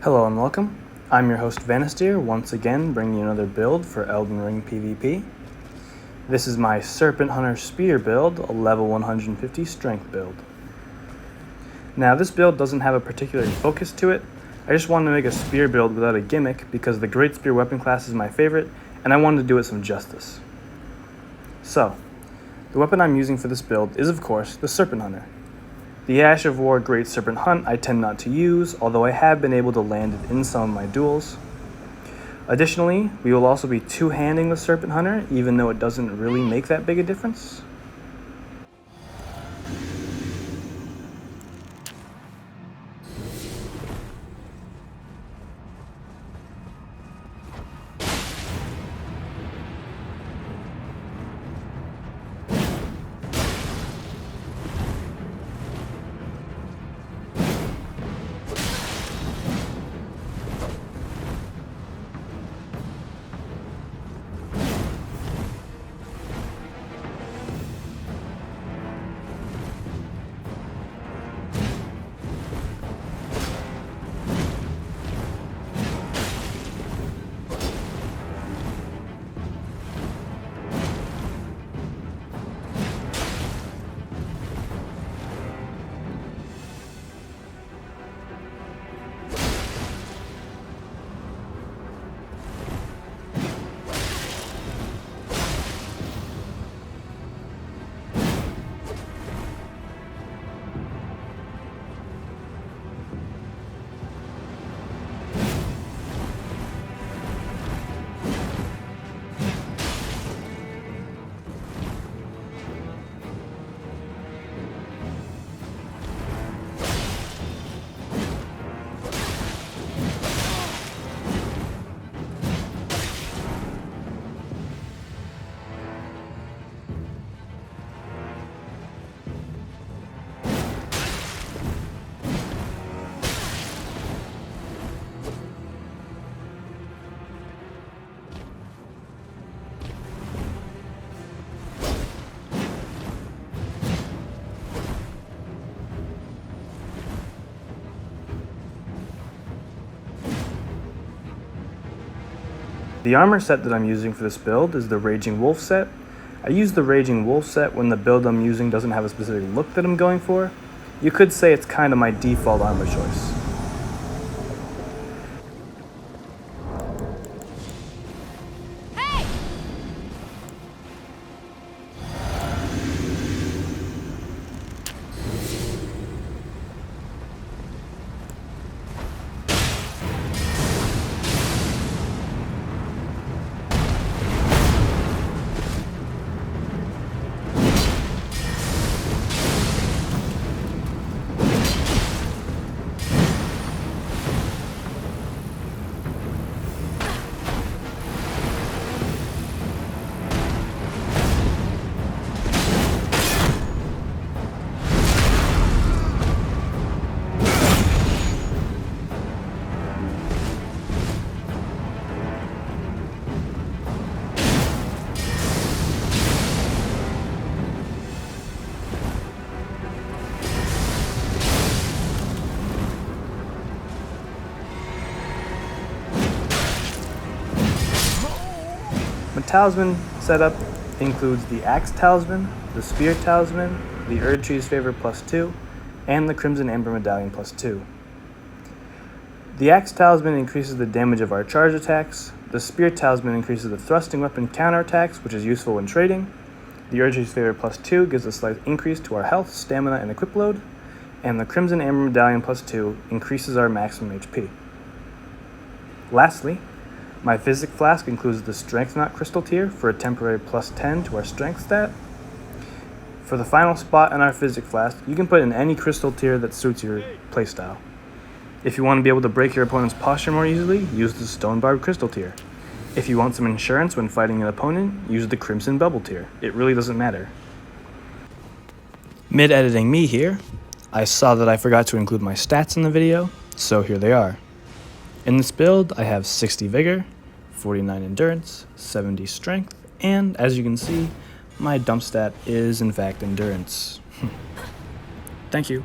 Hello and welcome. I'm your host Vanisteer, once again bringing you another build for Elden Ring PvP. This is my Serpent Hunter Spear build, a level 150 strength build. Now this build doesn't have a particular focus to it. I just wanted to make a spear build without a gimmick because the Great Spear weapon class is my favorite and I wanted to do it some justice. So, the weapon I'm using for this build is of course the Serpent Hunter. The Ash of War Great Serpent Hunt I tend not to use, although I have been able to land it in some of my duels. Additionally, we will also be two-handing the Serpent Hunter, even though it doesn't really make that big a difference. The armor set that I'm using for this build is the Raging Wolf set. I use the Raging Wolf set when the build I'm using doesn't have a specific look that I'm going for. You could say it's kind of my default armor choice. My talisman setup includes the Axe Talisman, the Spear Talisman, the Erdtree's Favor +2, and the Crimson Amber Medallion +2. The Axe Talisman increases the damage of our charge attacks, the Spear Talisman increases the thrusting weapon counterattacks, which is useful when trading, the Erdtree's Favor +2 gives a slight increase to our health, stamina, and equip load, and the Crimson Amber Medallion +2 increases our maximum HP. Lastly, my Physic Flask includes the Strength Knot Crystal tier for a temporary +10 to our Strength stat. For the final spot in our Physic Flask, you can put in any crystal tier that suits your playstyle. If you want to be able to break your opponent's posture more easily, use the Stone Barbed Crystal tier. If you want some insurance when fighting an opponent, use the Crimson Bubble tier. It really doesn't matter. Mid-editing me here, I saw that I forgot to include my stats in the video, so here they are. In this build, I have 60 Vigor, 49 Endurance, 70 Strength, and as you can see, my dump stat is in fact Endurance. Thank you.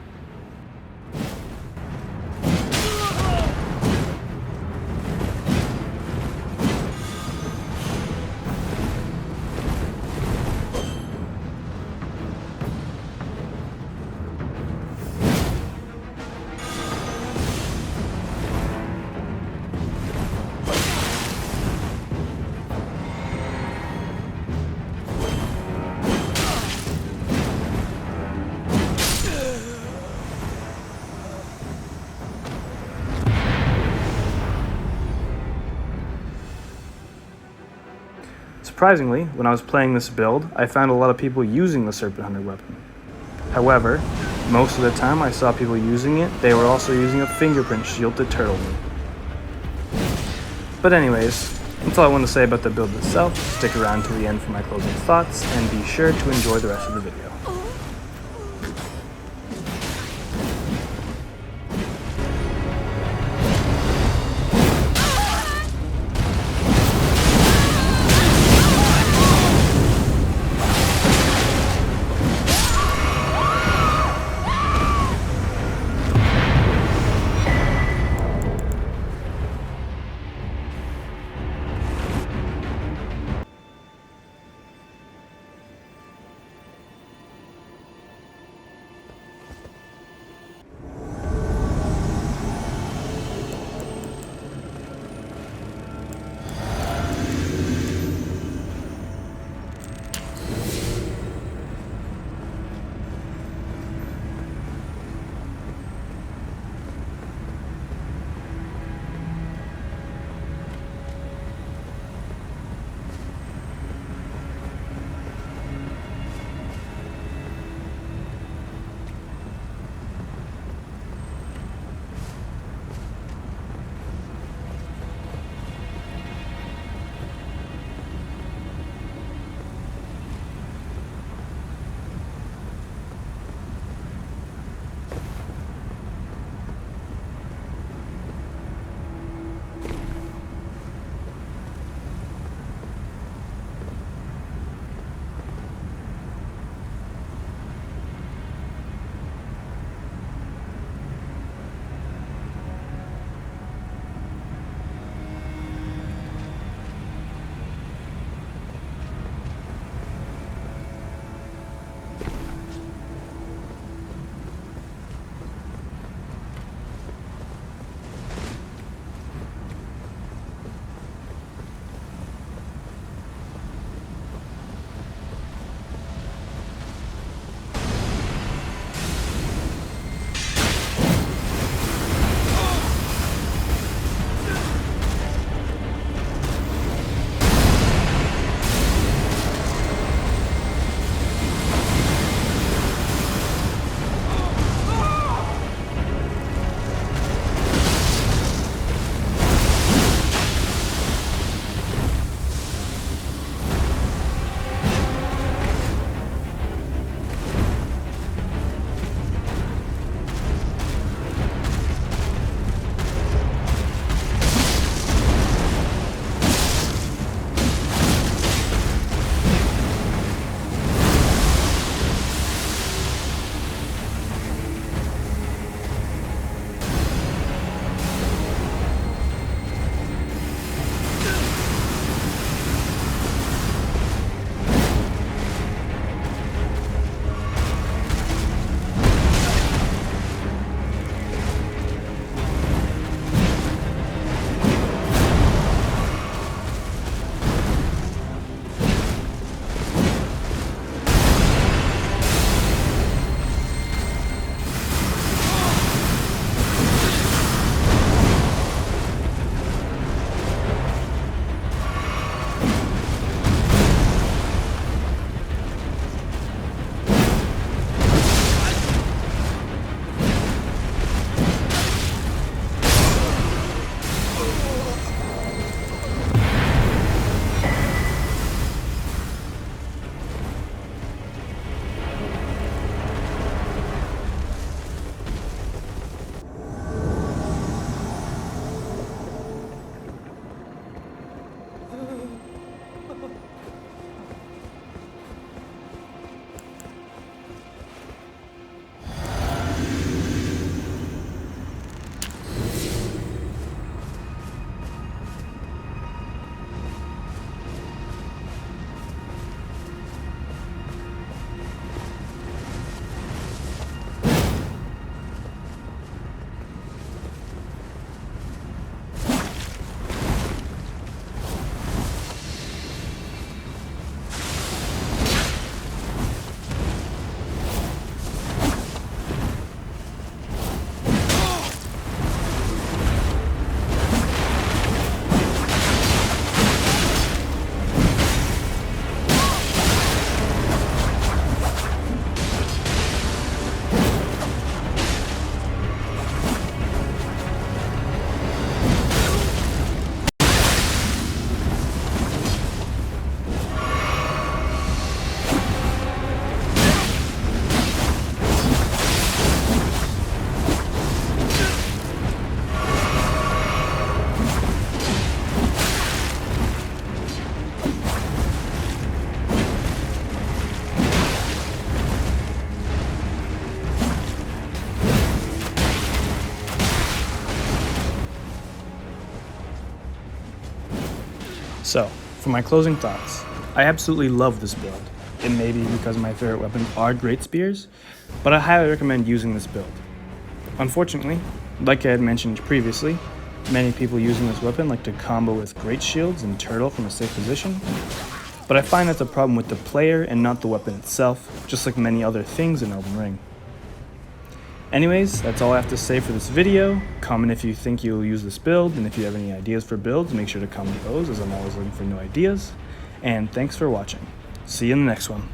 Surprisingly, when I was playing this build, I found a lot of people using the Serpent Hunter weapon. However, most of the time I saw people using it, they were also using a fingerprint shield to turtle me. But anyways, that's all I want to say about the build itself. Stick around till the end for my closing thoughts, and be sure to enjoy the rest of the video. So, for my closing thoughts, I absolutely love this build. It may be because my favorite weapons are great spears, but I highly recommend using this build. Unfortunately, like I had mentioned previously, many people using this weapon like to combo with great shields and turtle from a safe position, but I find that's a problem with the player and not the weapon itself, just like many other things in Elden Ring. Anyways, that's all I have to say for this video. Comment if you think you'll use this build, and if you have any ideas for builds, make sure to comment those, as I'm always looking for new ideas. And thanks for watching. See you in the next one.